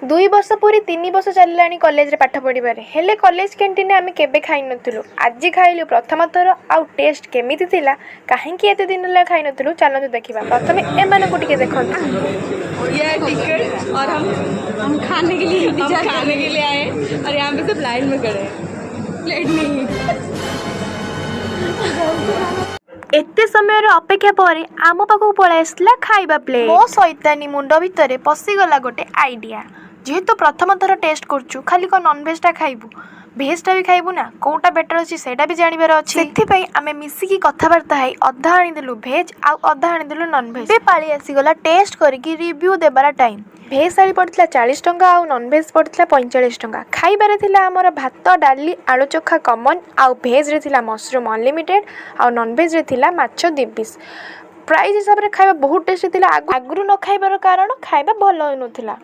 2 वर्ष पूरी 3 वर्ष चलिलानी कॉलेज रे पाठ पढ़िबारे हेले कॉलेज कैंटीन आमे केबे खाइ नथिलु आज खाइलु प्रथम थर आउ टेस्ट केमिति थिला काहेकि एते दिन ला खाइ नथिलु चलनु देखिबा प्रथमे एमान को टिके देखन ये टिकट और हम खाने के लिए आए और यहाँ पे सब लाइन में खड़े हैं प्लेट नहीं एते समय अपेक्षा पर आम पाखक पळाइ आसला खाइबा प्लेट मो सैतानी मुंड भितर पशिगला गोटे आइडिया जेहेतु प्रथम थर टेस्ट करछु खाली को नॉनवेजटा खाइबू भेजटा भी खाइबू ना कोटा बेटर अच्छी सेटा भी जानवर अच्छे से आम मिसिकी कथबार्ता है अधा आनीदेलु भेज आउ अधा आनीदेलु नॉनभेज पाली आसीगला टेस्ट करके रिव्यू देबार टाइम भेज थाली पड़ता 40 टंका आउ नॉनभेज पड़ता 45 टंका खाइबारे थिला हमर भात डाली आलू चोखा कॉमन आउ भेज रे थिला मशरूम अनलिमिटेड आउ नॉनभेज रे थिला माछ 2 पीस प्राइस हिसाब रे खाइबा बहुत टेस्टी थिला आगुरु न खाइबार कारण खाइबा भल होइनथिला।